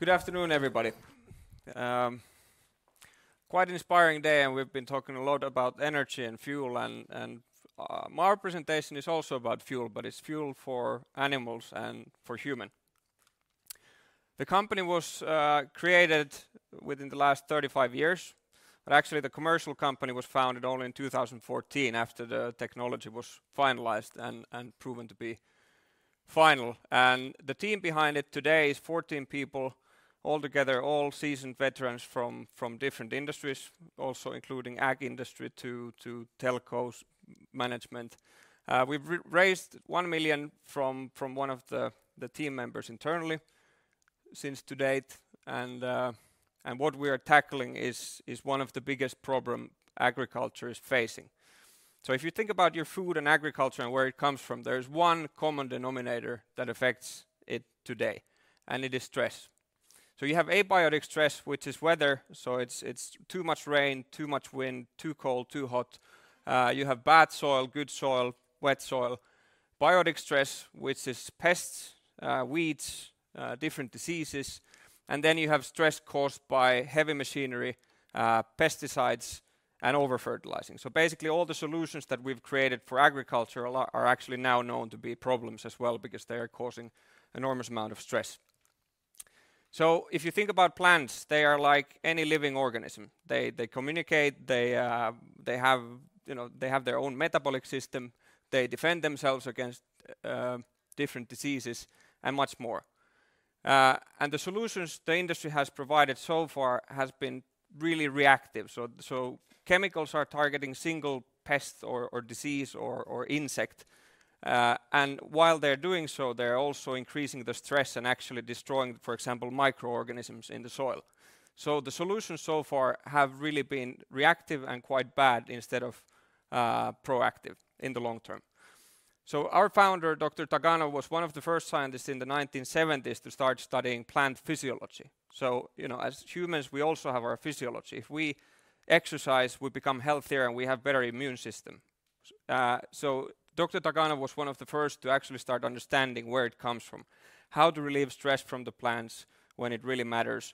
Good afternoon, everybody. Quite an inspiring day, and we've been talking a lot about energy and fuel, and our presentation is also about fuel, but it's fuel for animals and for human. The company was created within the last 35 years, but actually the commercial company was founded only in 2014 after the technology was finalized and proven to be final. And the team behind it today is 14 people, altogether all seasoned veterans from different industries, also including ag industry to telcos management. We've raised 1 million from one of the team members internally since to date, and what we are tackling is one of the biggest problem agriculture is facing. So if you think about your food and agriculture and where it comes from, there's one common denominator that affects it today, and it is stress. So you have abiotic stress, which is weather, so it's too much rain, too much wind, too cold, too hot. You have bad soil, good soil, wet soil. Biotic stress, which is pests, weeds, different diseases. And then you have stress caused by heavy machinery, pesticides, and over-fertilizing. So basically all the solutions that we've created for agriculture are actually now known to be problems as well, because they are causing enormous amount of stress. So if you think about plants, they are like any living organism. They communicate. They have their own metabolic system. They defend themselves against different diseases and much more. And the solutions the industry has provided so far has been really reactive. So chemicals are targeting single pest or disease or insect. And while they're doing so, they're also increasing the stress and actually destroying, for example, microorganisms in the soil. So the solutions so far have really been reactive and quite bad instead of proactive in the long term. So our founder, Dr. Tagano, was one of the first scientists in the 1970s to start studying plant physiology. So, as humans, we also have our physiology. If we exercise, we become healthier and we have better immune system. So Dr. Tagano was one of the first to actually start understanding where it comes from, how to relieve stress from the plants when it really matters,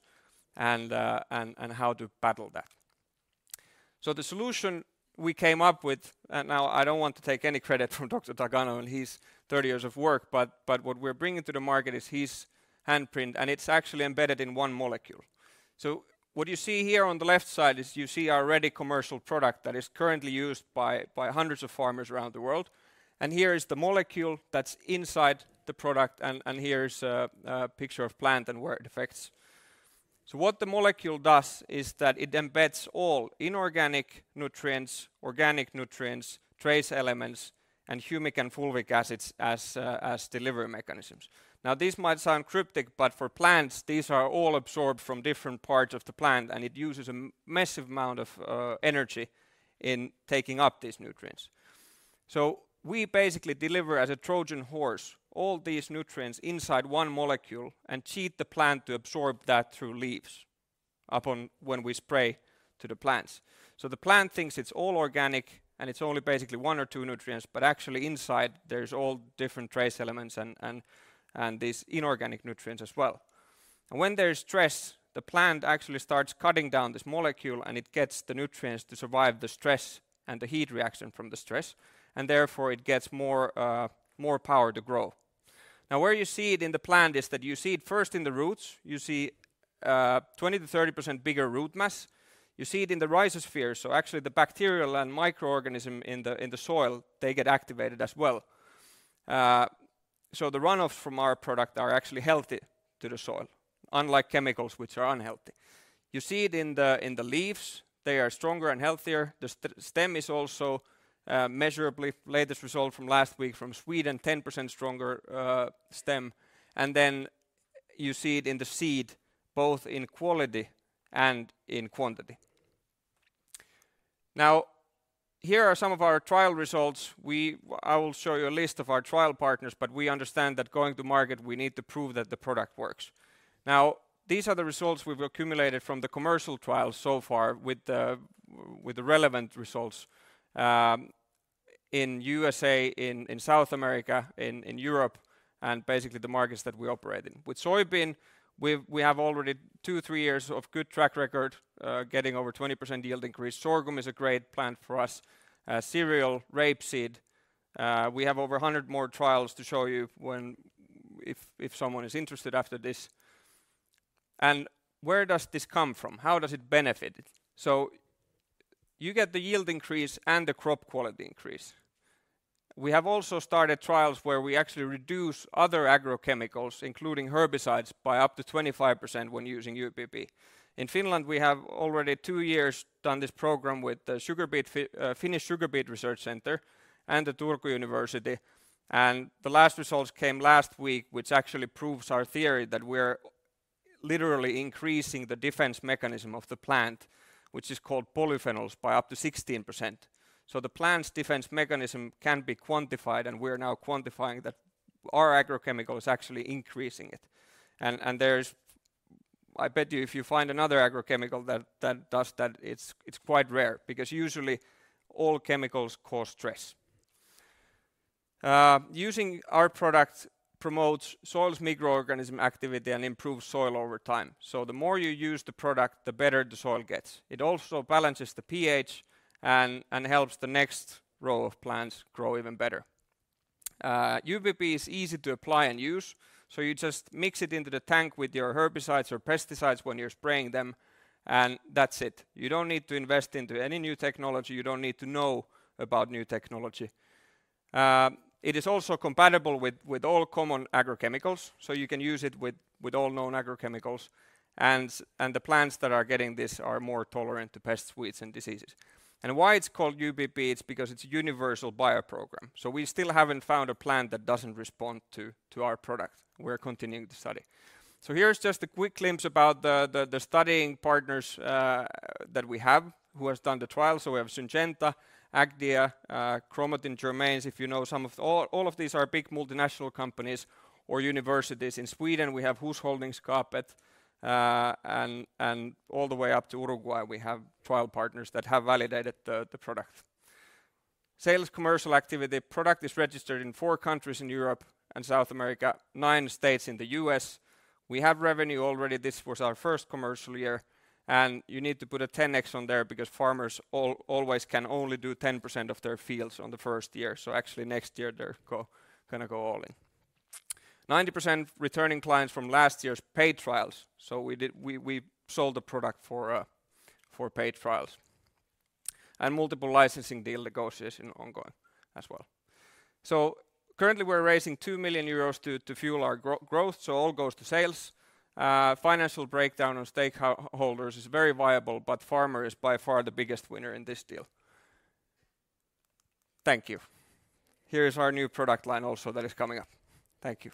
and how to battle that. So the solution we came up with, and now I don't want to take any credit from Dr. Tagano and his 30 years of work, but what we're bringing to the market is his handprint, and it's actually embedded in one molecule. So what you see here on the left side is you see our ready commercial product that is currently used by hundreds of farmers around the world. And here is the molecule that's inside the product, and here's a picture of plant and where it affects. So what the molecule does is that it embeds all inorganic nutrients, organic nutrients, trace elements, and humic and fulvic acids as delivery mechanisms. Now these might sound cryptic, but for plants, these are all absorbed from different parts of the plant, and it uses a massive amount of energy in taking up these nutrients. So we basically deliver as a Trojan horse all these nutrients inside one molecule and cheat the plant to absorb that through leaves upon when we spray to the plants. So the plant thinks it's all organic and it's only basically 1 or 2 nutrients, but actually inside there's all different trace elements and these inorganic nutrients as well. And when there's stress, the plant actually starts cutting down this molecule and it gets the nutrients to survive the stress and the heat reaction from the stress, and therefore it gets more power to grow. Now where you see it in the plant is that you see it first in the roots. You see 20 to 30% bigger root mass. You see it in the rhizosphere, so actually the bacterial and microorganism in the soil, they get activated as well. So the runoffs from our product are actually healthy to the soil, unlike chemicals which are unhealthy. You see it in the leaves. They are stronger and healthier. The stem is also measurably, latest result from last week from Sweden, 10% stronger stem. And then you see it in the seed, both in quality and in quantity. Now, here are some of our trial results. I will show you a list of our trial partners, but we understand that going to market, we need to prove that the product works. Now, these are the results we've accumulated from the commercial trials so far with the relevant results. In USA, in South America, in Europe, and basically the markets that we operate in. With soybean, We have already 2-3 years of good track record, getting over 20% yield increase. Sorghum is a great plant for us. Cereal, rapeseed, we have over 100 more trials to show you if someone is interested after this. And where does this come from? How does it benefit? So you get the yield increase and the crop quality increase. We have also started trials where we actually reduce other agrochemicals, including herbicides, by up to 25% when using UPB. In Finland, we have already 2 years done this program with the Finnish Sugar Beet Research Center and the Turku University. And the last results came last week, which actually proves our theory that we're literally increasing the defense mechanism of the plant, which is called polyphenols, by up to 16%. So the plant's defense mechanism can be quantified, and we're now quantifying that our agrochemical is actually increasing it. And there's, I bet you if you find another agrochemical that does that, it's quite rare, because usually all chemicals cause stress. Using our product promotes soil's microorganism activity and improves soil over time. So the more you use the product, the better the soil gets. It also balances the pH and helps the next row of plants grow even better. UPB is easy to apply and use, so you just mix it into the tank with your herbicides or pesticides when you're spraying them, and that's it. You don't need to invest into any new technology, you don't need to know about new technology. It is also compatible with all common agrochemicals, so you can use it with all known agrochemicals, and the plants that are getting this are more tolerant to pests, weeds and diseases. And why it's called UPB, it's because it's a universal bioprogram. So we still haven't found a plant that doesn't respond to our product. We're continuing to study. So here's just a quick glimpse about the studying partners that we have who has done the trial. So we have Syngenta, Agdia, Chromatin Germains. If you know some of all of these are big multinational companies or universities. In Sweden we have Hushållningsskapet, and all the way up to Uruguay we have trial partners that have validated the product. Sales commercial activity. Product is registered in 4 countries in Europe and South America, 9 states in the US. We have revenue already. This was our first commercial year, and you need to put a 10x on there because farmers always can only do 10% of their fields on the first year. So actually next year they're gonna go all in. 90% returning clients from last year's paid trials. So we sold the product for paid trials, and multiple licensing deal negotiation ongoing as well. So currently we're raising 2 million euros to fuel our growth. So all goes to sales. Financial breakdown on stakeholders is very viable, but farmer is by far the biggest winner in this deal. Thank you. Here is our new product line also that is coming up. Thank you.